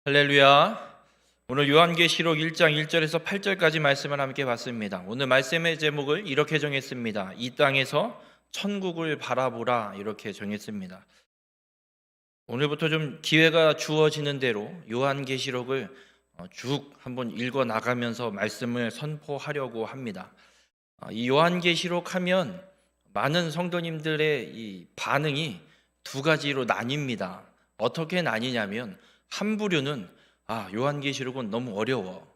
할렐루야. 오늘 요한계시록 1장 1절에서 8절까지 말씀을 함께 봤습니다. 오늘 말씀의 제목을 이렇게 정했습니다. 이 땅에서 천국을 바라보라, 이렇게 정했습니다. 오늘부터 좀 기회가 주어지는 대로 요한계시록을 쭉 한번 읽어 나가면서 말씀을 선포하려고 합니다. 이 요한계시록 하면 많은 성도님들의 이 반응이 두 가지로 나뉩니다. 어떻게 나뉘냐면, 한 부류는 요한계시록은 너무 어려워,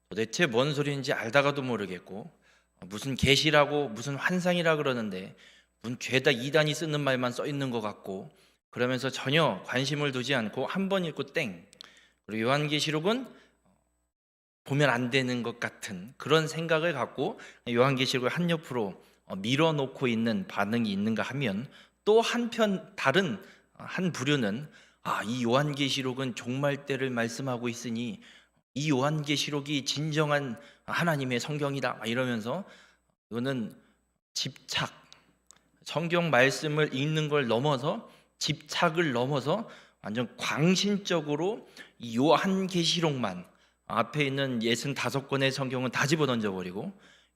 도대체 뭔 소리인지 알다가도 모르겠고, 무슨 계시라고 무슨 환상이라 그러는데 무슨 죄다 이단이 쓰는 말만 써 있는 것 같고, 그러면서 전혀 관심을 두지 않고 한 번 읽고 땡. 그리고 요한계시록은 보면 안 되는 것 같은 그런 생각을 갖고 요한계시록을 한 옆으로 밀어놓고 있는 반응이 있는가 하면, 또 한편 다른 한 부류는 이 요한계시록은 종말 때를 말씀하고 있으니 이 요한계시록이 진정한 하나님의 성경이다, 이러면서 이거는 집착, 성경 말씀을 읽는 걸 넘어서 집착을 넘어서 완전 광신적으로 이 요한계시록만, 앞에 있는 65권의 성경은 다 집어던져버리고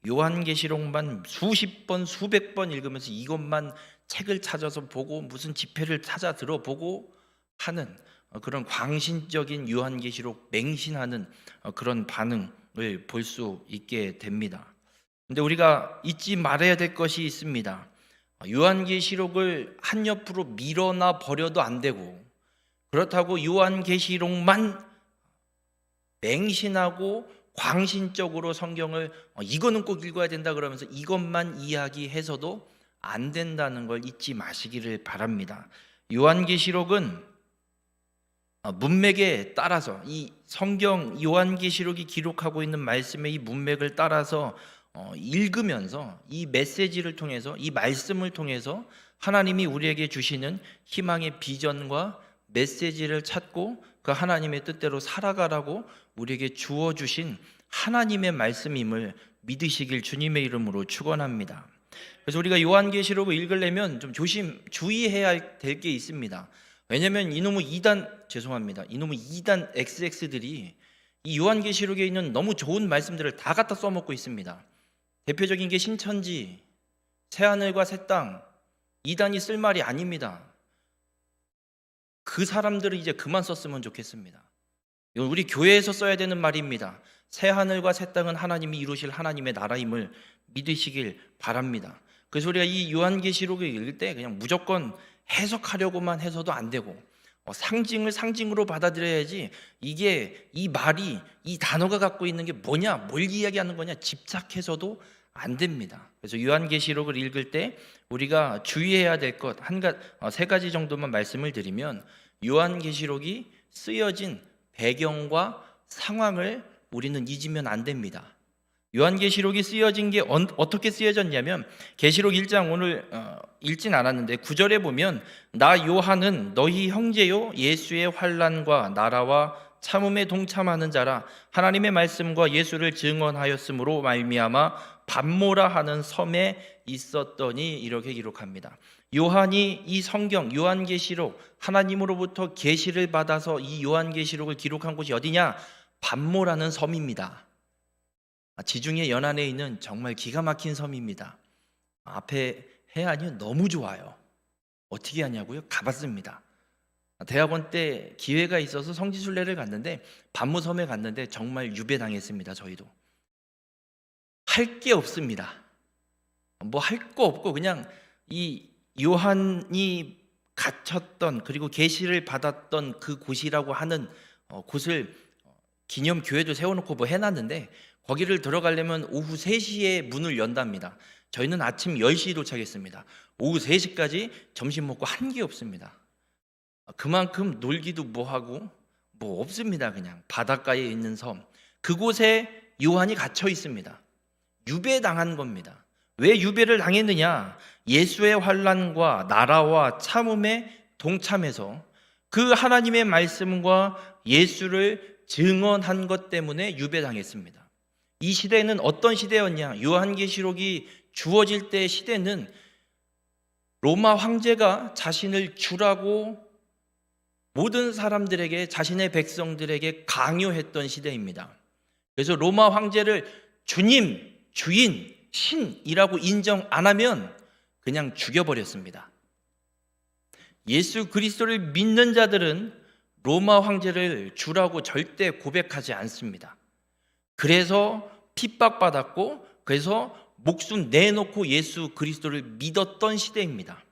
요한계시록만 수십 번 수백 번 읽으면서 이것만 책을 찾아서 보고 무슨 집회를 찾아 들어보고 하는 그런 광신적인 요한계시록 맹신하는 그런 반응을 볼 수 있게 됩니다. 근데 우리가 잊지 말아야 될 것이 있습니다. 요한계시록을 한 옆으로 밀어놔 버려도 안 되고, 그렇다고 요한계시록만 맹신하고 광신적으로 성경을 이거는 꼭 읽어야 된다 그러면서 이것만 이야기해서도 안 된다는 걸 잊지 마시기를 바랍니다. 요한계시록은 문맥에 따라서, 이 성경 요한계시록이 기록하고 있는 말씀의 이 문맥을 따라서 읽으면서 이 메시지를 통해서, 이 말씀을 통해서 하나님이 우리에게 주시는 희망의 비전과 메시지를 찾고 그 하나님의 뜻대로 살아가라고 우리에게 주어주신 하나님의 말씀임을 믿으시길 주님의 이름으로 축원합니다. 그래서 우리가 요한계시록을 읽으려면 좀 주의해야 될 게 있습니다. 왜냐하면 이놈의 이단 XX들이 이 요한계시록에 있는 너무 좋은 말씀들을 다 갖다 써먹고 있습니다. 대표적인 게 신천지, 새하늘과 새 땅, 이단이 쓸 말이 아닙니다. 그 사람들은 이제 그만 썼으면 좋겠습니다. 이건 우리 교회에서 써야 되는 말입니다. 새하늘과 새 땅은 하나님이 이루실 하나님의 나라임을 믿으시길 바랍니다. 그래서 우리가 이 요한계시록을 읽을 때 그냥 무조건 해석하려고만 해서도 안 되고, 상징을 상징으로 받아들여야지, 이게 이 말이, 이 단어가 갖고 있는 게 뭐냐, 뭘 이야기하는 거냐 집착해서도 안 됩니다. 그래서 요한계시록을 읽을 때 우리가 주의해야 될 것 세 가지 정도만 말씀을 드리면, 요한계시록이 쓰여진 배경과 상황을 우리는 잊으면 안 됩니다. 요한계시록이 쓰여진 게 어떻게 쓰여졌냐면, 계시록 1장 오늘 읽진 않았는데 9절에 보면, 나 요한은 너희 형제요 예수의 환난과 나라와 참음에 동참하는 자라, 하나님의 말씀과 예수를 증언하였으므로 말미암아 밤모라 하는 섬에 있었더니, 이렇게 기록합니다. 요한이 이 성경 요한계시록, 하나님으로부터 계시를 받아서 이 요한계시록을 기록한 곳이 어디냐? 밤모라는 섬입니다. 지중해 연안에 있는 정말 기가 막힌 섬입니다. 앞에 해안이 너무 좋아요. 어떻게 하냐고요? 가봤습니다. 대학원 때 기회가 있어서 성지순례를 갔는데 밤모섬에 갔는데 정말 유배당했습니다. 저희도 할 게 없습니다. 뭐 할 거 없고 그냥 이 요한이 갇혔던, 그리고 계시를 받았던 그 곳이라고 하는 곳을 기념 교회도 세워놓고 뭐 해놨는데, 거기를 들어가려면 오후 3시에 문을 연답니다. 저희는 아침 10시에 도착했습니다. 오후 3시까지 점심 먹고 한 게 없습니다. 그만큼 놀기도 뭐하고 뭐 없습니다. 그냥 바닷가에 있는 섬, 그곳에 요한이 갇혀 있습니다. 유배당한 겁니다. 왜 유배를 당했느냐? 예수의 환난과 나라와 참음에 동참해서 그 하나님의 말씀과 예수를 증언한 것 때문에 유배당했습니다. 이 시대는 어떤 시대였냐? 요한계시록이 주어질 때의 시대는 로마 황제가 자신을 주라고 모든 사람들에게, 자신의 백성들에게 강요했던 시대입니다. 그래서 로마 황제를 주님, 주인, 신이라고 인정 안 하면 그냥 죽여버렸습니다. 예수 그리스도를 믿는 자들은 로마 황제를 주라고 절대 고백하지 않습니다. 그래서 핍박받았고, 그래서 목숨 내놓고 예수 그리스도를 믿었던 시대입니다.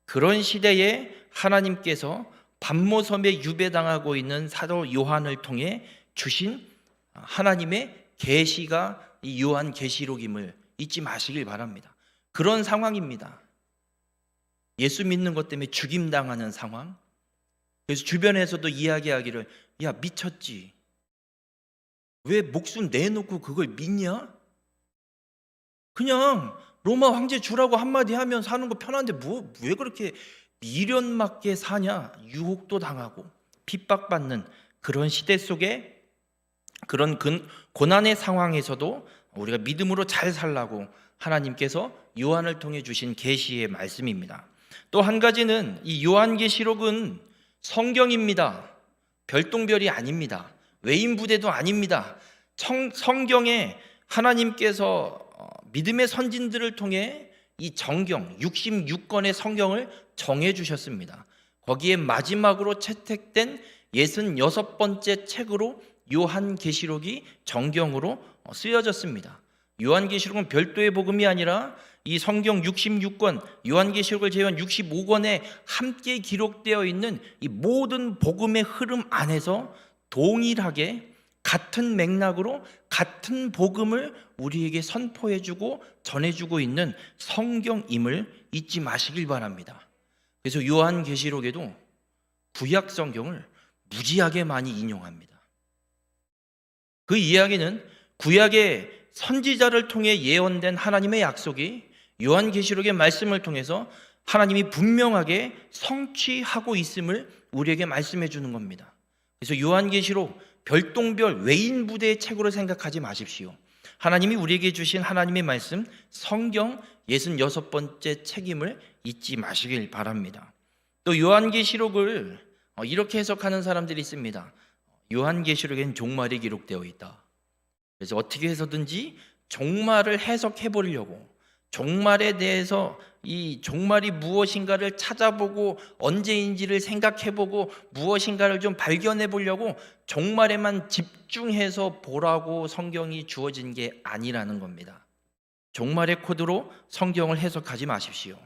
그런 시대에 하나님께서 반모섬에 유배당하고 있는 사도 요한을 통해 주신 하나님의 계시가 이 요한 계시록임을 잊지 마시길 바랍니다. 그런 상황입니다. 예수 믿는 것 때문에 죽임당하는 상황. 그래서 주변에서도 이야기하기를, 야, 미쳤지, 왜 목숨 내놓고 그걸 믿냐? 그냥 로마 황제 주라고 한마디 하면 사는 거 편한데 왜 그렇게 미련맞게 사냐? 유혹도 당하고 핍박받는 그런 시대 속에, 그런 고난의 상황에서도 우리가 믿음으로 잘 살라고 하나님께서 요한을 통해 주신 계시의 말씀입니다. 또 한 가지는 이 요한계시록은 성경입니다. 별똥별이 아닙니다. 외인 부대도 아닙니다. 성경에 하나님께서 믿음의 선진들을 통해 이 정경 66권의 성경을 정해 주셨습니다. 거기에 마지막으로 채택된 66번째 책으로 요한계시록이 정경으로 쓰여졌습니다. 요한계시록은 별도의 복음이 아니라 이 성경 66권, 요한계시록을 제외한 65권에 함께 기록되어 있는 이 모든 복음의 흐름 안에서 동일하게 같은 맥락으로 같은 복음을 우리에게 선포해주고 전해주고 있는 성경임을 잊지 마시길 바랍니다. 그래서 요한계시록에도 구약 성경을 무지하게 많이 인용합니다. 그 이야기는 구약의 선지자를 통해 예언된 하나님의 약속이 요한계시록의 말씀을 통해서 하나님이 분명하게 성취하고 있음을 우리에게 말씀해 주는 겁니다. 그래서 요한계시록 별똥별 외인 부대의 책으로 생각하지 마십시오. 하나님이 우리에게 주신 하나님의 말씀 성경 66번째 책임을 잊지 마시길 바랍니다. 또 요한계시록을 이렇게 해석하는 사람들이 있습니다. 요한계시록엔 종말이 기록되어 있다. 그래서 어떻게 해서든지 종말을 해석해 보려고, 종말에 대해서 이 종말이 무엇인가를 찾아보고 언제인지를 생각해보고 무엇인가를 좀 발견해 보려고 종말에만 집중해서 보라고 성경이 주어진 게 아니라는 겁니다. 종말의 코드로 성경을 해석하지 마십시오.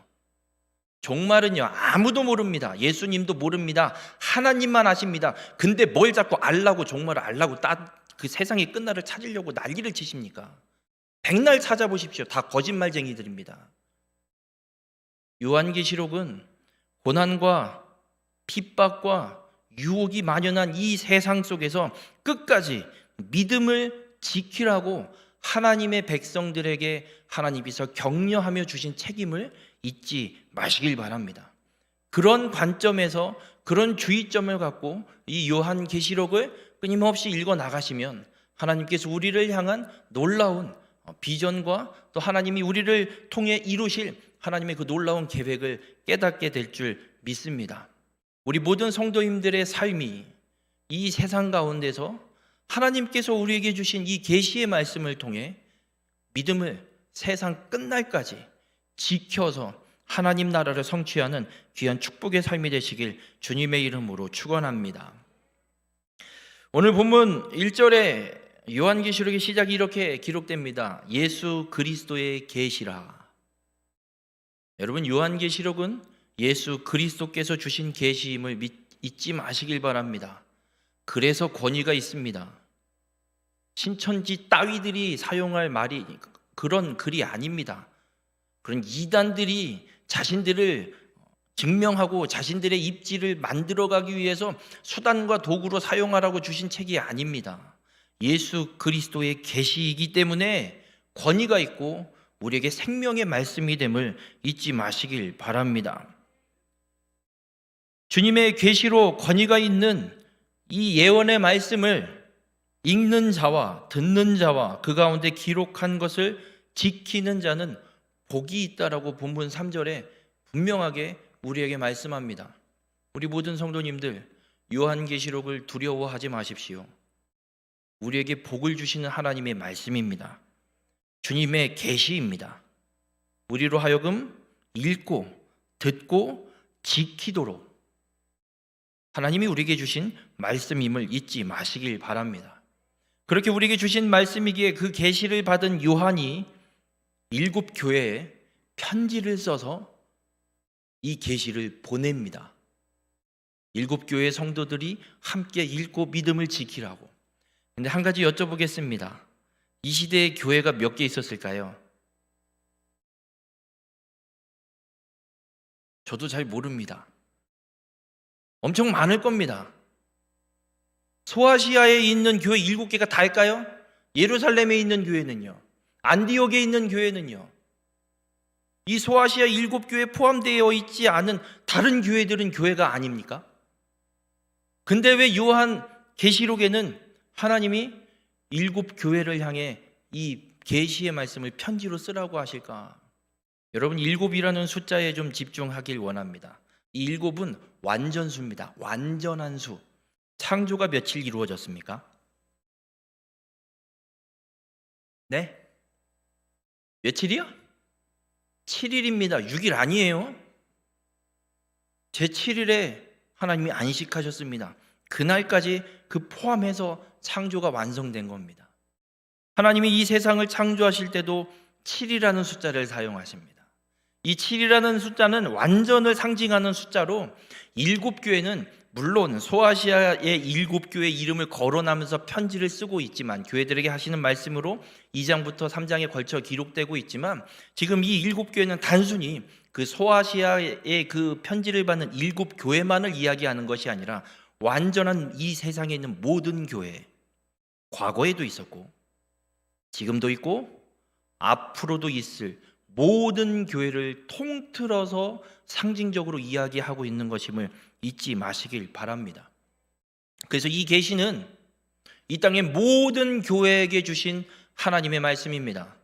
종말은요, 아무도 모릅니다. 예수님도 모릅니다. 하나님만 아십니다. 근데 뭘 자꾸 알라고, 종말을 알라고 그 세상의 끝날을 찾으려고 난리를 치십니까? 백날 찾아보십시오. 다 거짓말쟁이들입니다. 요한계시록은 고난과 핍박과 유혹이 만연한 이 세상 속에서 끝까지 믿음을 지키라고 하나님의 백성들에게 하나님께서 격려하며 주신 책임을 잊지 마시길 바랍니다. 그런 관점에서, 그런 주의점을 갖고 이 요한계시록을 끊임없이 읽어 나가시면 하나님께서 우리를 향한 놀라운 비전과 또 하나님이 우리를 통해 이루실 하나님의 그 놀라운 계획을 깨닫게 될 줄 믿습니다. 우리 모든 성도님들의 삶이 이 세상 가운데서 하나님께서 우리에게 주신 이 계시의 말씀을 통해 믿음을 세상 끝날까지 지켜서 하나님 나라를 성취하는 귀한 축복의 삶이 되시길 주님의 이름으로 축원합니다. 오늘 본문 1절에 요한계시록의 시작이 이렇게 기록됩니다. 예수 그리스도의 계시라. 여러분, 요한계시록은 예수 그리스도께서 주신 계시임을 잊지 마시길 바랍니다. 그래서 권위가 있습니다. 신천지 따위들이 사용할 말이 그런 글이 아닙니다. 그런 이단들이 자신들을 증명하고 자신들의 입지를 만들어가기 위해서 수단과 도구로 사용하라고 주신 책이 아닙니다. 예수 그리스도의 계시이기 때문에 권위가 있고 우리에게 생명의 말씀이 됨을 잊지 마시길 바랍니다. 주님의 계시로 권위가 있는 이 예언의 말씀을 읽는 자와 듣는 자와 그 가운데 기록한 것을 지키는 자는 복이 있다라고 본문 3절에 분명하게 우리에게 말씀합니다. 우리 모든 성도님들, 요한계시록을 두려워하지 마십시오. 우리에게 복을 주시는 하나님의 말씀입니다. 주님의 계시입니다. 우리로 하여금 읽고 듣고 지키도록 하나님이 우리에게 주신 말씀임을 잊지 마시길 바랍니다. 그렇게 우리에게 주신 말씀이기에 그 계시를 받은 요한이 7 교회에 편지를 써서 이 계시를 보냅니다. 7 교회 성도들이 함께 읽고 믿음을 지키라고. 근데 한 가지 여쭤보겠습니다. 이 시대에 교회가 몇 개 있었을까요? 저도 잘 모릅니다. 엄청 많을 겁니다. 소아시아에 있는 교회 7개가 다일까요? 예루살렘에 있는 교회는요? 안디옥에 있는 교회는요? 이 소아시아 7교회에 포함되어 있지 않은 다른 교회들은 교회가 아닙니까? 근데 왜 요한 계시록에는 하나님이 7 교회를 향해 이 계시의 말씀을 편지로 쓰라고 하실까? 여러분, 7이라는 숫자에 좀 집중하길 원합니다. 이 7은 완전수입니다. 완전한 수. 창조가 며칠 이루어졌습니까? 네? 며칠이요? 7일입니다. 6일 아니에요. 제7일에 하나님이 안식하셨습니다. 그날까지 그 포함해서 창조가 완성된 겁니다. 하나님이 이 세상을 창조하실 때도 7이라는 숫자를 사용하십니다. 이 7이라는 숫자는 완전을 상징하는 숫자로 7 교회는 물론 소아시아의 7 교회 이름을 거론하면서 편지를 쓰고 있지만, 교회들에게 하시는 말씀으로 2장부터 3장에 걸쳐 기록되고 있지만, 지금 이 7 교회는 단순히 그 소아시아의 그 편지를 받는 7 교회만을 이야기하는 것이 아니라 완전한 이 세상에 있는 모든 교회, 과거에도 있었고 지금도 있고 앞으로도 있을 모든 교회를 통틀어서 상징적으로 이야기하고 있는 것임을 잊지 마시길 바랍니다. 그래서 이 계시는 이 땅의 모든 교회에게 주신 하나님의 말씀입니다.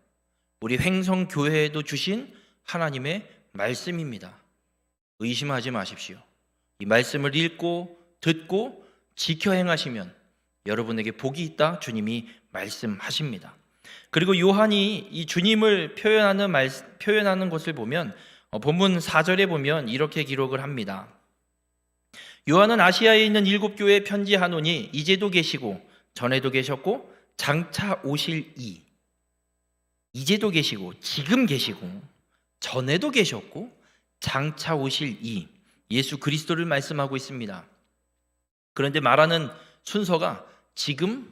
우리 횡성교회에도 주신 하나님의 말씀입니다. 의심하지 마십시오. 이 말씀을 읽고 듣고 지켜 행하시면 여러분에게 복이 있다 주님이 말씀하십니다. 그리고 요한이 이 주님을 표현하는 것을 보면 본문 4절에 보면 이렇게 기록을 합니다. 요한은 아시아에 있는 7 교회에 편지하노니 이제도 계시고 전에도 계셨고 장차 오실 이제도 계시고 지금 계시고 전에도 계셨고 장차 오실 예수 그리스도를 말씀하고 있습니다. 그런데 말하는 순서가 지금,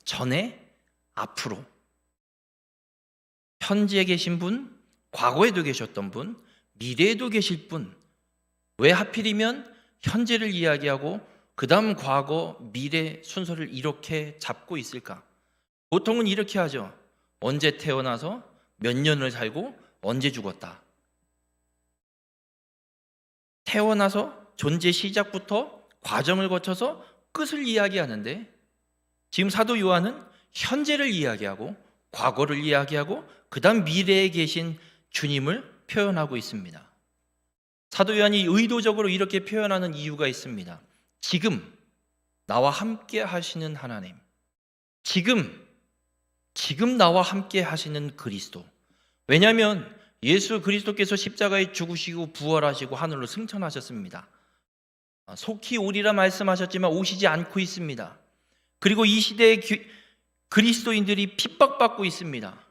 전에, 앞으로. 현재에 계신 분, 과거에도 계셨던 분, 미래에도 계실 분. 왜 하필이면 현재를 이야기하고 그 다음 과거, 미래 순서를 이렇게 잡고 있을까? 보통은 이렇게 하죠. 언제 태어나서 몇 년을 살고 언제 죽었다. 태어나서 존재 시작부터 과정을 거쳐서 끝을 이야기하는데, 지금 사도 요한은 현재를 이야기하고 과거를 이야기하고 그 다음 미래에 계신 주님을 표현하고 있습니다. 사도 요한이 의도적으로 이렇게 표현하는 이유가 있습니다. 지금 나와 함께 하시는 하나님, 지금 나와 함께 하시는 그리스도. 왜냐하면 예수 그리스도께서 십자가에 죽으시고 부활하시고 하늘로 승천하셨습니다. 속히 오리라 말씀하셨지만 오시지 않고 있습니다. 그리고 이 시대의 그리스도인들이 핍박받고 있습니다.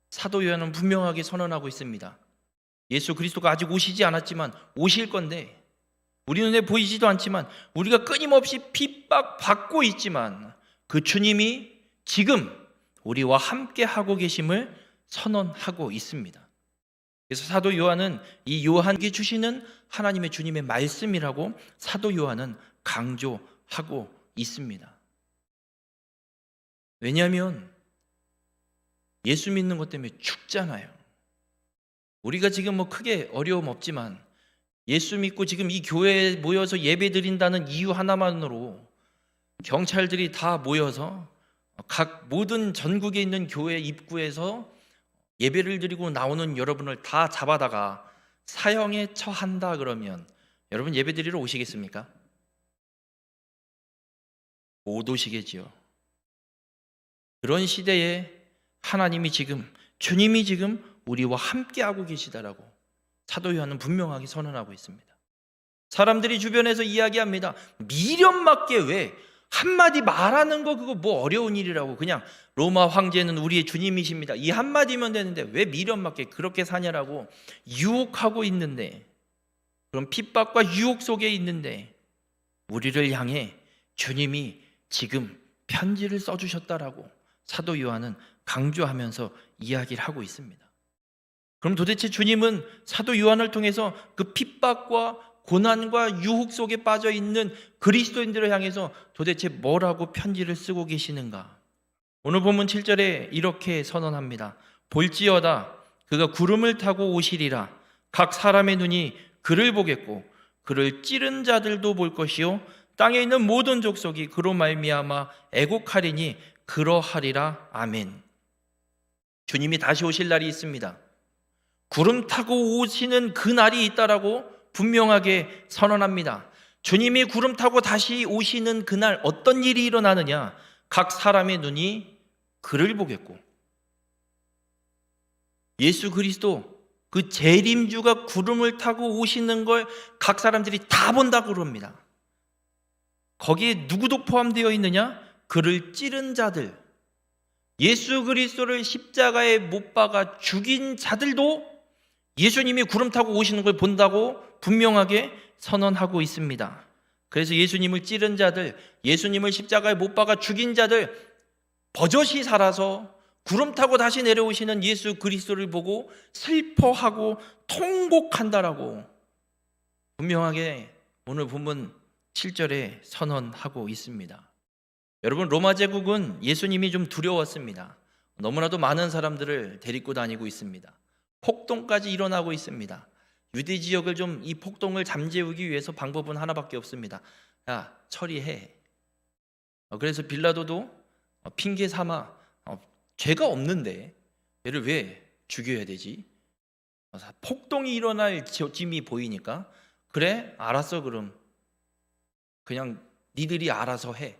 사도 요한은 분명하게 선언하고 있습니다. 예수 그리스도가 아직 오시지 않았지만 오실 건데, 우리 눈에 보이지도 않지만 우리가 끊임없이 핍박받고 있지만 그 주님이 지금 우리와 함께 하고 계심을 선언하고 있습니다. 그래서 사도 요한은 이 요한에게 주시는 하나님의 주님의 말씀이라고 사도 요한은 강조하고 있습니다. 왜냐하면 예수 믿는 것 때문에 죽잖아요. 우리가 지금 크게 어려움 없지만 예수 믿고 지금 이 교회에 모여서 예배 드린다는 이유 하나만으로 경찰들이 다 모여서 각 모든 전국에 있는 교회 입구에서 예배를 드리고 나오는 여러분을 다 잡아다가 사형에 처한다 그러면 여러분 예배 드리러 오시겠습니까? 못 오시겠지요. 그런 시대에 하나님이 지금, 주님이 지금 우리와 함께하고 계시다라고 사도 요한은 분명하게 선언하고 있습니다. 사람들이 주변에서 이야기합니다. 미련맞게 왜 한마디 말하는 거 그거 뭐 어려운 일이라고, 그냥 로마 황제는 우리의 주님이십니다, 이 한마디면 되는데 왜 미련맞게 그렇게 사냐라고 유혹하고 있는데, 그런 핍박과 유혹 속에 있는데 우리를 향해 주님이 지금 편지를 써주셨다라고 사도 요한은 강조하면서 이야기를 하고 있습니다. 그럼 도대체 주님은 사도 요한을 통해서 그 핍박과 고난과 유혹 속에 빠져 있는 그리스도인들을 향해서 도대체 뭐라고 편지를 쓰고 계시는가? 오늘 본문 7절에 이렇게 선언합니다. 볼지어다 그가 구름을 타고 오시리라. 각 사람의 눈이 그를 보겠고 그를 찌른 자들도 볼 것이요 땅에 있는 모든 족속이 그로 말미암아 애곡하리니 그러하리라. 아멘. 주님이 다시 오실 날이 있습니다. 구름 타고 오시는 그 날이 있다라고 분명하게 선언합니다. 주님이 구름 타고 다시 오시는 그날 어떤 일이 일어나느냐? 각 사람의 눈이 그를 보겠고, 예수 그리스도 그 재림주가 구름을 타고 오시는 걸 각 사람들이 다 본다고 그럽니다. 거기에 누구도 포함되어 있느냐? 그를 찌른 자들, 예수 그리스도를 십자가에 못 박아 죽인 자들도 예수님이 구름 타고 오시는 걸 본다고 분명하게 선언하고 있습니다. 그래서 예수님을 찌른 자들, 예수님을 십자가에 못 박아 죽인 자들, 버젓이 살아서 구름 타고 다시 내려오시는 예수 그리스도를 보고 슬퍼하고 통곡한다라고 분명하게 오늘 본문 7절에 선언하고 있습니다. 여러분, 로마 제국은 예수님이 좀 두려웠습니다. 너무나도 많은 사람들을 데리고 다니고 있습니다. 폭동까지 일어나고 있습니다. 유대 지역을 좀 이 폭동을 잠재우기 위해서 방법은 하나밖에 없습니다. 야, 처리해. 그래서 빌라도도 핑계 삼아 죄가 없는데 얘를 왜 죽여야 되지? 폭동이 일어날 짐이 보이니까 그래, 알았어, 그럼 그냥 니들이 알아서 해.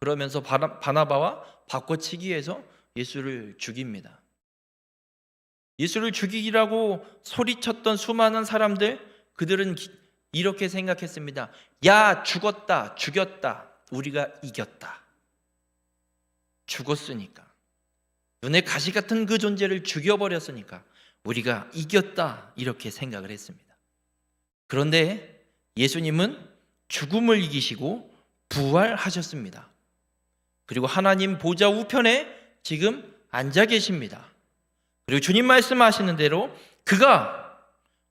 그러면서 바나바와 바꿔치기해서 예수를 죽입니다. 예수를 죽이라고 소리쳤던 수많은 사람들, 그들은 이렇게 생각했습니다. 야, 죽었다, 죽였다, 우리가 이겼다. 죽었으니까, 눈에 가시 같은 그 존재를 죽여버렸으니까 우리가 이겼다, 이렇게 생각을 했습니다. 그런데 예수님은 죽음을 이기시고 부활하셨습니다. 그리고 하나님 보좌 우편에 지금 앉아 계십니다. 그리고 주님 말씀하시는 대로 그가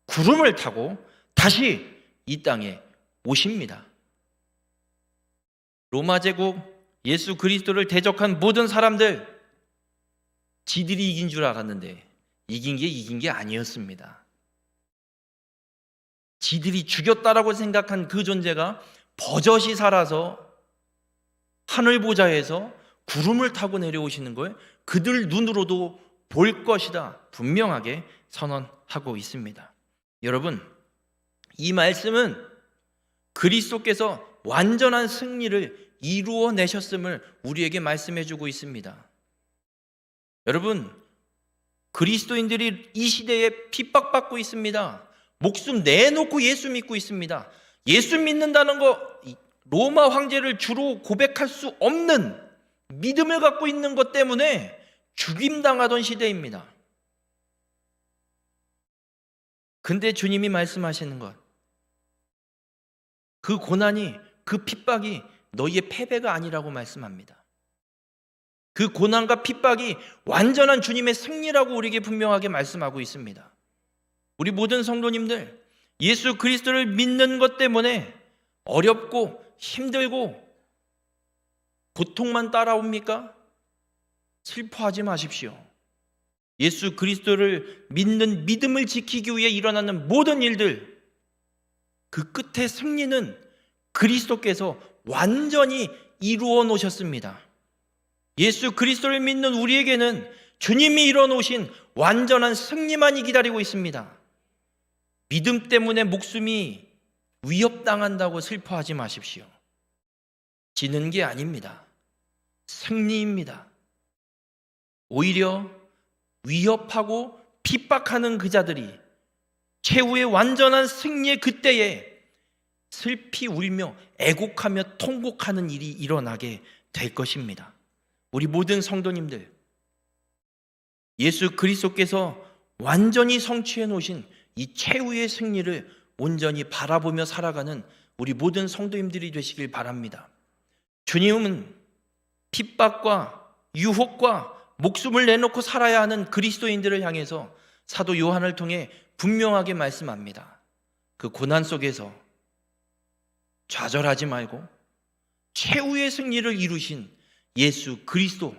구름을 타고 다시 이 땅에 오십니다. 로마 제국 예수 그리스도를 대적한 모든 사람들, 지들이 이긴 줄 알았는데 이긴 게 아니었습니다. 지들이 죽였다라고 생각한 그 존재가 버젓이 살아서 하늘 보좌에서 구름을 타고 내려오시는 걸 그들 눈으로도 볼 것이다, 분명하게 선언하고 있습니다. 여러분, 이 말씀은 그리스도께서 완전한 승리를 이루어내셨음을 우리에게 말씀해주고 있습니다. 여러분, 그리스도인들이 이 시대에 핍박받고 있습니다. 목숨 내놓고 예수 믿고 있습니다. 예수 믿는다는 거, 로마 황제를 주로 고백할 수 없는 믿음을 갖고 있는 것 때문에 죽임당하던 시대입니다. 근데 주님이 말씀하시는 것, 그 고난이, 그 핍박이 너희의 패배가 아니라고 말씀합니다. 그 고난과 핍박이 완전한 주님의 승리라고 우리에게 분명하게 말씀하고 있습니다. 우리 모든 성도님들, 예수 그리스도를 믿는 것 때문에 어렵고 힘들고 고통만 따라옵니까? 슬퍼하지 마십시오. 예수 그리스도를 믿는 믿음을 지키기 위해 일어나는 모든 일들, 그 끝의 승리는 그리스도께서 완전히 이루어 놓으셨습니다. 예수 그리스도를 믿는 우리에게는 주님이 이루어 놓으신 완전한 승리만이 기다리고 있습니다. 믿음 때문에 목숨이 위협당한다고 슬퍼하지 마십시오. 지는 게 아닙니다. 승리입니다. 오히려 위협하고 핍박하는 그 자들이 최후의 완전한 승리의 그때에 슬피 울며 애곡하며 통곡하는 일이 일어나게 될 것입니다. 우리 모든 성도님들, 예수 그리스도께서 완전히 성취해 놓으신 이 최후의 승리를 온전히 바라보며 살아가는 우리 모든 성도님들이 되시길 바랍니다. 주님은 핍박과 유혹과 목숨을 내놓고 살아야 하는 그리스도인들을 향해서 사도 요한을 통해 분명하게 말씀합니다. 그 고난 속에서 좌절하지 말고 최후의 승리를 이루신 예수 그리스도,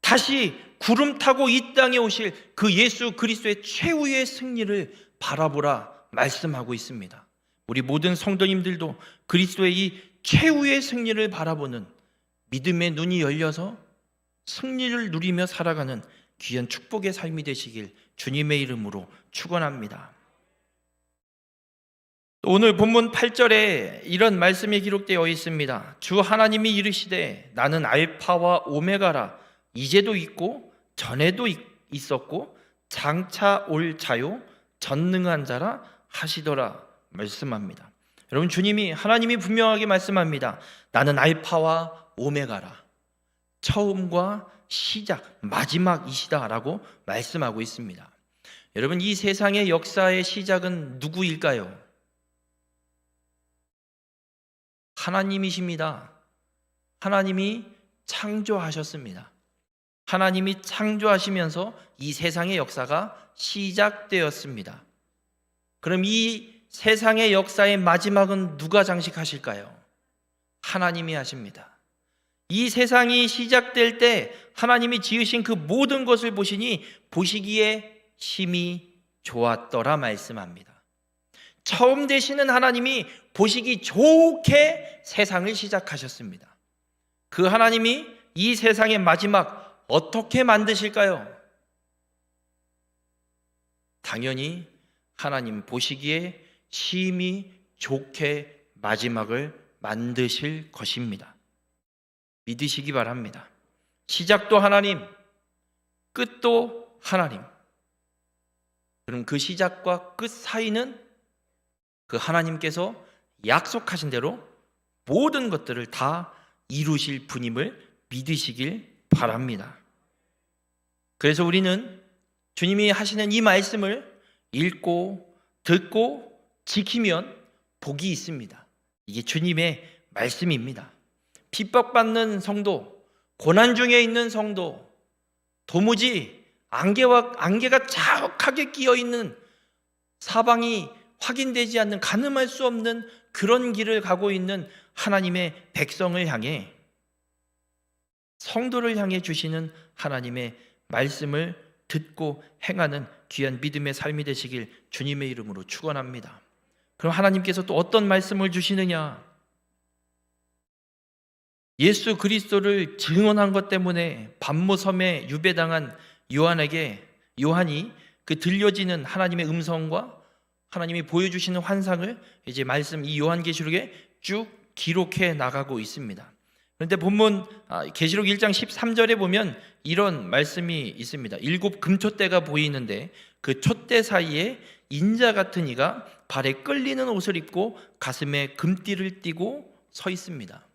다시 구름 타고 이 땅에 오실 그 예수 그리스도의 최후의 승리를 바라보라 말씀하고 있습니다. 우리 모든 성도님들도 그리스도의 이 최후의 승리를 바라보는 믿음의 눈이 열려서 승리를 누리며 살아가는 귀한 축복의 삶이 되시길 주님의 이름으로 축원합니다. 오늘 본문 8절에 이런 말씀이 기록되어 있습니다. 주 하나님이 이르시되 나는 알파와 오메가라. 이제도 있고 전에도 있었고 장차 올 자요 전능한 자라 하시더라 말씀합니다. 여러분, 하나님이 분명하게 말씀합니다. 나는 알파와 오메가라. 처음과 시작, 마지막이시다라고 말씀하고 있습니다. 여러분, 이 세상의 역사의 시작은 누구일까요? 하나님이십니다. 하나님이 창조하셨습니다. 하나님이 창조하시면서 이 세상의 역사가 시작되었습니다. 그럼 이 세상의 역사의 마지막은 누가 장식하실까요? 하나님이 하십니다. 이 세상이 시작될 때 하나님이 지으신 그 모든 것을 보시니 보시기에 심히 좋았더라 말씀합니다. 처음 되시는 하나님이 보시기 좋게 세상을 시작하셨습니다. 그 하나님이 이 세상의 마지막 어떻게 만드실까요? 당연히 하나님 보시기에 심히 좋게 마지막을 만드실 것입니다. 믿으시기 바랍니다. 시작도 하나님, 끝도 하나님. 그럼 그 시작과 끝 사이는 그 하나님께서 약속하신 대로 모든 것들을 다 이루실 분임을 믿으시길 바랍니다. 그래서 우리는 주님이 하시는 이 말씀을 읽고 듣고 지키면 복이 있습니다. 이게 주님의 말씀입니다. 핍박받는 성도, 고난 중에 있는 성도, 도무지 안개가 자욱하게 끼어있는 사방이 확인되지 않는 가늠할 수 없는 그런 길을 가고 있는 하나님의 백성을 향해, 성도를 향해 주시는 하나님의 말씀을 듣고 행하는 귀한 믿음의 삶이 되시길 주님의 이름으로 축원합니다. 그럼 하나님께서 또 어떤 말씀을 주시느냐? 예수 그리스도를 증언한 것 때문에 반모섬에 유배당한 요한이 그 들려지는 하나님의 음성과 하나님이 보여주시는 환상을 이제 말씀 이 요한계시록에 쭉 기록해 나가고 있습니다. 그런데 본문 계시록 1장 13절에 보면 이런 말씀이 있습니다. 7 금촛대가 보이는데 그 촛대 사이에 인자 같은 이가 발에 끌리는 옷을 입고 가슴에 금띠를 띠고 서 있습니다.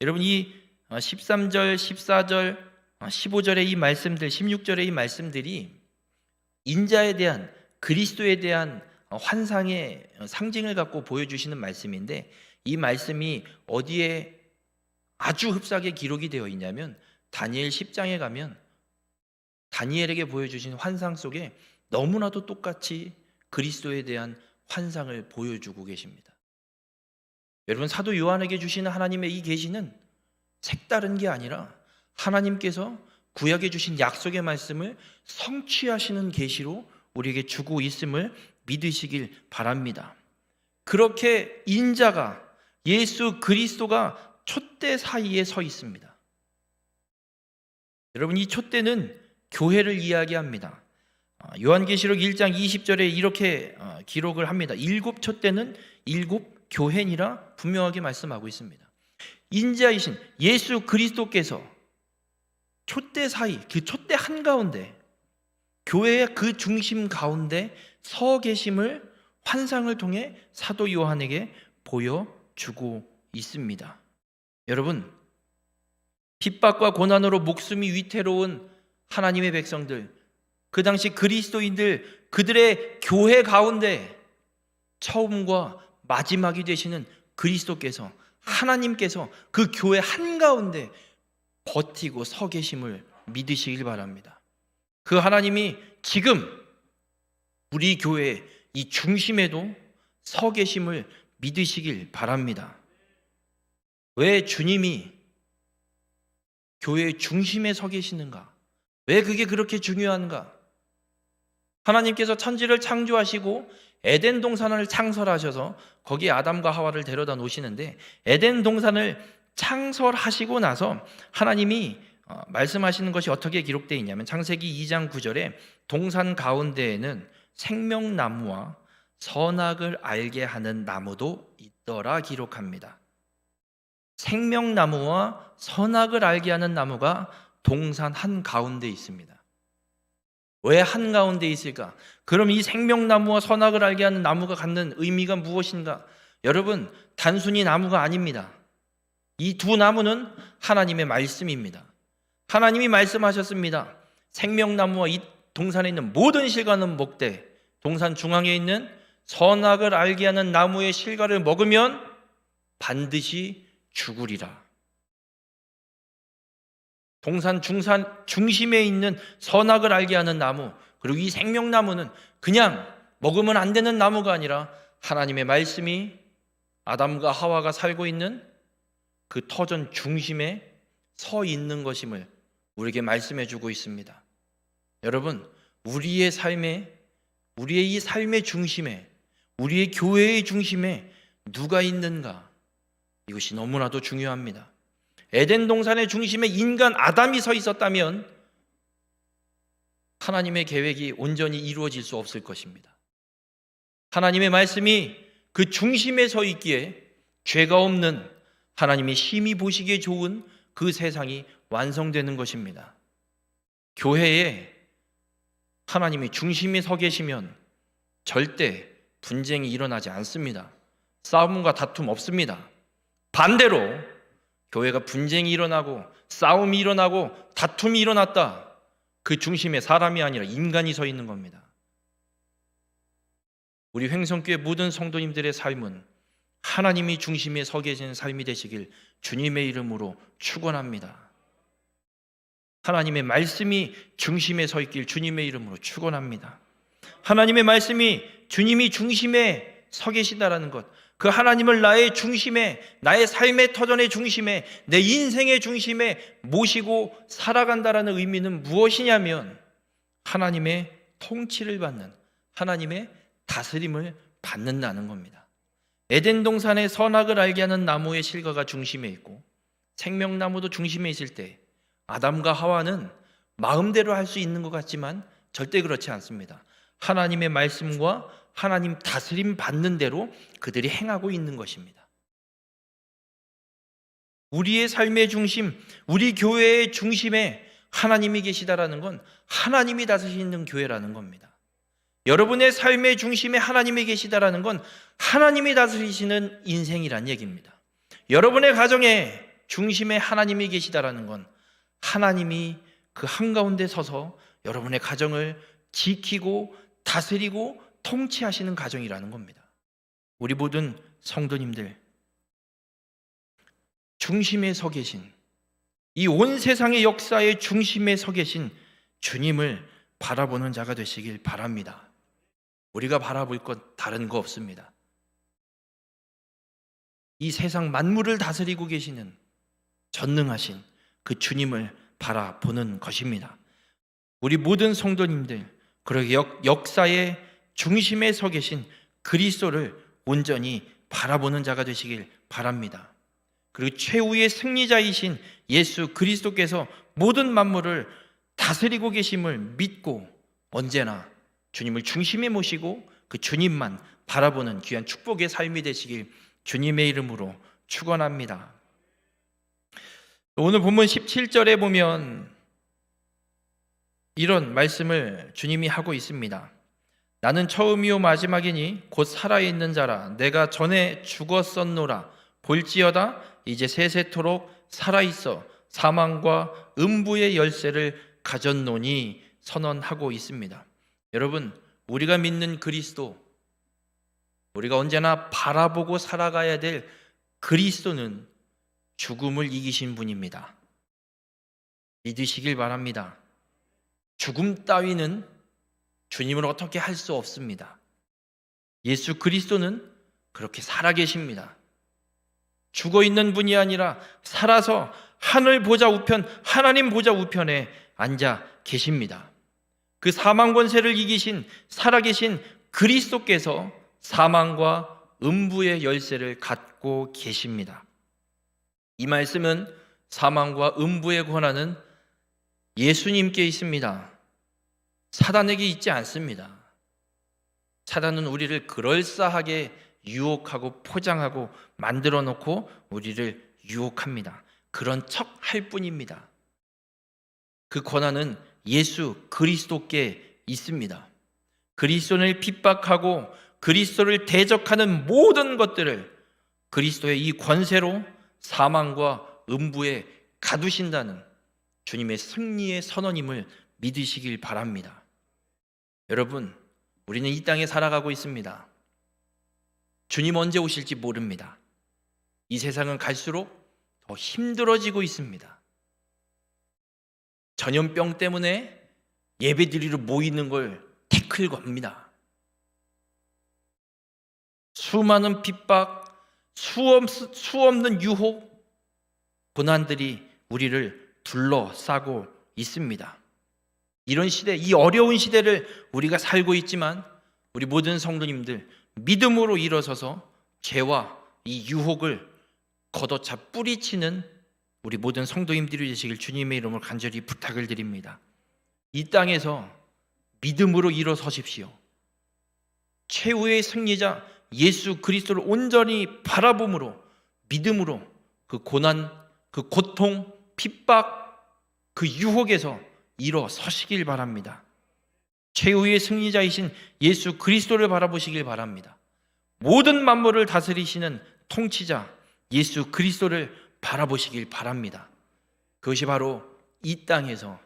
여러분, 이 13절, 14절, 15절의 이 말씀들, 16절의 이 말씀들이 인자에 대한, 그리스도에 대한 환상의 상징을 갖고 보여주시는 말씀인데, 이 말씀이 어디에 아주 흡사하게 기록이 되어 있냐면 다니엘 10장에 가면 다니엘에게 보여주신 환상 속에 너무나도 똑같이 그리스도에 대한 환상을 보여주고 계십니다. 여러분, 사도 요한에게 주시는 하나님의 이 계시는 색다른 게 아니라 하나님께서 구약에 주신 약속의 말씀을 성취하시는 계시로 우리에게 주고 있음을 믿으시길 바랍니다. 그렇게 인자가, 예수 그리스도가 촛대 사이에 서 있습니다. 여러분, 이 촛대는 교회를 이야기합니다. 요한계시록 1장 20절에 이렇게 기록을 합니다. 7 촛대는 7 교회니라 분명하게 말씀하고 있습니다. 인자이신 예수 그리스도께서 촛대 사이, 그 촛대 한가운데, 교회의 그 중심 가운데 서 계심을 환상을 통해 사도 요한에게 보여주고 있습니다. 여러분, 핍박과 고난으로 목숨이 위태로운 하나님의 백성들, 그 당시 그리스도인들, 그들의 교회 가운데 처음과 마지막이 되시는 그리스도께서, 하나님께서 그 교회 한가운데 버티고 서 계심을 믿으시길 바랍니다. 그 하나님이 지금 우리 교회의 이 중심에도 서 계심을 믿으시길 바랍니다. 왜 주님이 교회의 중심에 서 계시는가? 왜 그게 그렇게 중요한가? 하나님께서 천지를 창조하시고 에덴 동산을 창설하셔서 거기에 아담과 하와를 데려다 놓으시는데, 에덴 동산을 창설하시고 나서 하나님이 말씀하시는 것이 어떻게 기록되어 있냐면, 창세기 2장 9절에 동산 가운데에는 생명나무와 선악을 알게 하는 나무도 있더라 기록합니다. 생명나무와 선악을 알게 하는 나무가 동산 한가운데 있습니다. 왜 한가운데 있을까? 그럼 이 생명나무와 선악을 알게 하는 나무가 갖는 의미가 무엇인가? 여러분, 단순히 나무가 아닙니다. 이 두 나무는 하나님의 말씀입니다. 하나님이 말씀하셨습니다. 생명나무와 이 동산에 있는 모든 실과는 먹되 동산 중앙에 있는 선악을 알게 하는 나무의 실과를 먹으면 반드시 죽으리라. 동산 중심에 있는 선악을 알게 하는 나무, 그리고 이 생명나무는 그냥 먹으면 안 되는 나무가 아니라 하나님의 말씀이 아담과 하와가 살고 있는 그 터전 중심에 서 있는 것임을 우리에게 말씀해 주고 있습니다. 여러분, 우리의 이 삶의 중심에, 우리의 교회의 중심에 누가 있는가? 이것이 너무나도 중요합니다. 에덴 동산의 중심에 인간 아담이 서 있었다면 하나님의 계획이 온전히 이루어질 수 없을 것입니다. 하나님의 말씀이 그 중심에 서 있기에 죄가 없는, 하나님이 심히 보시기에 좋은 그 세상이 완성되는 것입니다. 교회에 하나님이 중심에 서 계시면 절대 분쟁이 일어나지 않습니다. 싸움과 다툼 없습니다. 반대로 교회가 분쟁이 일어나고 싸움이 일어나고 다툼이 일어났다, 그 중심에 사람이 아니라 인간이 서 있는 겁니다. 우리 횡성교회 모든 성도님들의 삶은 하나님이 중심에 서 계시는 삶이 되시길 주님의 이름으로 축원합니다. 하나님의 말씀이 중심에 서 있길 주님의 이름으로 축원합니다. 하나님의 말씀이 주님이 중심에 서 계시다라는 것, 그 하나님을 나의 중심에, 나의 삶의 터전의 중심에, 내 인생의 중심에 모시고 살아간다라는 의미는 무엇이냐면 하나님의 통치를 받는, 하나님의 다스림을 받는다는 겁니다. 에덴 동산의 선악을 알게 하는 나무의 실과가 중심에 있고 생명나무도 중심에 있을 때 아담과 하와는 마음대로 할 수 있는 것 같지만 절대 그렇지 않습니다. 하나님의 말씀과 하나님 다스림 받는 대로 그들이 행하고 있는 것입니다. 우리의 삶의 중심, 우리 교회의 중심에 하나님이 계시다라는 건 하나님이 다스리는 교회라는 겁니다. 여러분의 삶의 중심에 하나님이 계시다라는 건 하나님이 다스리시는 인생이란 얘기입니다. 여러분의 가정의 중심에 하나님이 계시다라는 건 하나님이 그 한가운데 서서 여러분의 가정을 지키고 다스리고 통치하시는 가정이라는 겁니다. 우리 모든 성도님들, 중심에 서 계신, 이 온 세상의 역사의 중심에 서 계신 주님을 바라보는 자가 되시길 바랍니다. 우리가 바라볼 것 다른 거 없습니다. 이 세상 만물을 다스리고 계시는 전능하신 그 주님을 바라보는 것입니다. 우리 모든 성도님들, 그리고 역사의 중심에 서 계신 그리스도를 온전히 바라보는 자가 되시길 바랍니다. 그리고 최후의 승리자이신 예수 그리스도께서 모든 만물을 다스리고 계심을 믿고 언제나 주님을 중심에 모시고 그 주님만 바라보는 귀한 축복의 삶이 되시길 주님의 이름으로 축원합니다. 오늘 본문 17절에 보면 이런 말씀을 주님이 하고 있습니다. 나는 처음이요 마지막이니 곧 살아있는 자라. 내가 전에 죽었었노라. 볼지어다 이제 세세토록 살아있어 사망과 음부의 열쇠를 가졌노니 선언하고 있습니다. 여러분, 우리가 믿는 그리스도, 우리가 언제나 바라보고 살아가야 될 그리스도는 죽음을 이기신 분입니다. 믿으시길 바랍니다. 죽음 따위는 주님을 어떻게 할 수 없습니다. 예수 그리스도는 그렇게 살아계십니다. 죽어있는 분이 아니라 살아서 하늘 보좌 우편, 하나님 보좌 우편에 앉아 계십니다. 그 사망 권세를 이기신 살아계신 그리스도께서 사망과 음부의 열쇠를 갖고 계십니다. 이 말씀은 사망과 음부의 권한은 예수님께 있습니다. 사단에게 있지 않습니다. 사단은 우리를 그럴싸하게 유혹하고 포장하고 만들어 놓고 우리를 유혹합니다. 그런 척 할 뿐입니다. 그 권한은 예수 그리스도께 있습니다. 그리스도를 핍박하고 그리스도를 대적하는 모든 것들을 그리스도의 이 권세로 사망과 음부에 가두신다는 주님의 승리의 선언임을 믿으시길 바랍니다. 여러분, 우리는 이 땅에 살아가고 있습니다. 주님 언제 오실지 모릅니다. 이 세상은 갈수록 더 힘들어지고 있습니다. 전염병 때문에 예배드리러 모이는 걸 태클 겁니다. 수많은 핍박, 수 없는 유혹, 고난들이 우리를 둘러싸고 있습니다. 이런 시대, 이 어려운 시대를 우리가 살고 있지만 우리 모든 성도님들 믿음으로 일어서서 죄와 이 유혹을 걷어차 뿌리치는 우리 모든 성도님들이 되시길 주님의 이름으로 간절히 부탁을 드립니다. 이 땅에서 믿음으로 일어서십시오. 최후의 승리자 예수 그리스도를 온전히 바라봄으로 믿음으로 그 고난, 그 고통, 핍박, 그 유혹에서 일어서시길 바랍니다. 최후의 승리자이신 예수 그리스도를 바라보시길 바랍니다. 모든 만물을 다스리시는 통치자 예수 그리스도를 바라보시길 바랍니다. 그것이 바로 이 땅에서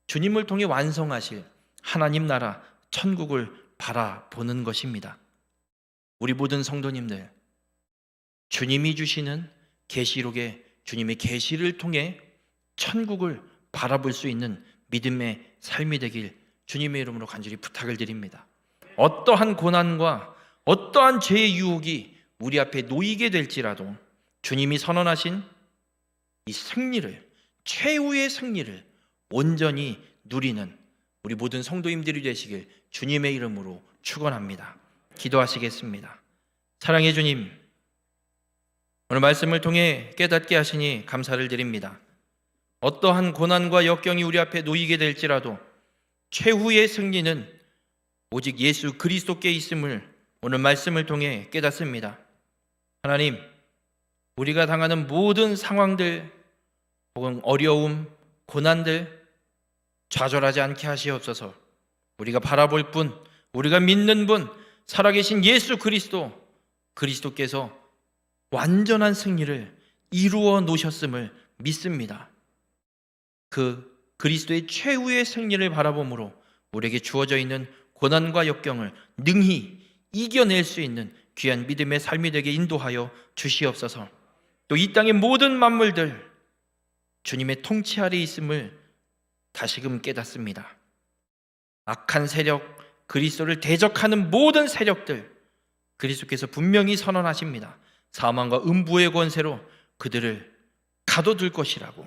주님을 통해 완성하실 하나님 나라 천국을 바라보는 것입니다. 우리 모든 성도님들, 주님이 주시는 계시록의 주님의 계시를 통해 천국을 바라볼 수 있는 믿음의 삶이 되길 주님의 이름으로 간절히 부탁을 드립니다. 어떠한 고난과 어떠한 죄의 유혹이 우리 앞에 놓이게 될지라도 주님이 선언하신 이 승리를, 최후의 승리를 온전히 누리는 우리 모든 성도님들이 되시길 주님의 이름으로 축원합니다. 기도하시겠습니다. 사랑의 주님, 오늘 말씀을 통해 깨닫게 하시니 감사를 드립니다. 어떠한 고난과 역경이 우리 앞에 놓이게 될지라도 최후의 승리는 오직 예수 그리스도께 있음을 오늘 말씀을 통해 깨닫습니다. 하나님, 우리가 당하는 모든 상황들 혹은 어려움, 고난들 좌절하지 않게 하시옵소서. 우리가 바라볼 분, 우리가 믿는 분, 살아계신 예수 그리스도께서 완전한 승리를 이루어 놓으셨음을 믿습니다. 그 그리스도의 최후의 승리를 바라봄으로 우리에게 주어져 있는 고난과 역경을 능히 이겨낼 수 있는 귀한 믿음의 삶이 되게 인도하여 주시옵소서. 또 이 땅의 모든 만물들 주님의 통치 아래 있음을 다시금 깨닫습니다. 악한 세력, 그리스도를 대적하는 모든 세력들 그리스도께서 분명히 선언하십니다. 사망과 음부의 권세로 그들을 가둬둘 것이라고.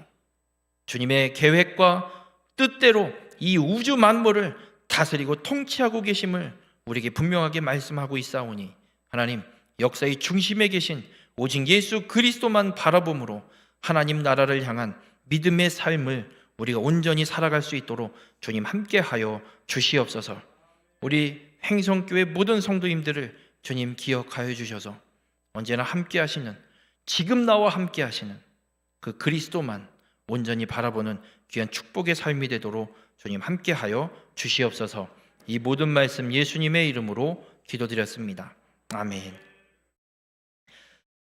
주님의 계획과 뜻대로 이 우주 만물을 다스리고 통치하고 계심을 우리에게 분명하게 말씀하고 있사오니 하나님, 역사의 중심에 계신 오직 예수 그리스도만 바라봄으로 하나님 나라를 향한 믿음의 삶을 우리가 온전히 살아갈 수 있도록 주님 함께하여 주시옵소서. 우리 행성교회 모든 성도님들을 주님 기억하여 주셔서 언제나 함께하시는, 지금 나와 함께하시는 그 그리스도만 온전히 바라보는 귀한 축복의 삶이 되도록 주님 함께하여 주시옵소서. 이 모든 말씀 예수님의 이름으로 기도드렸습니다. 아멘.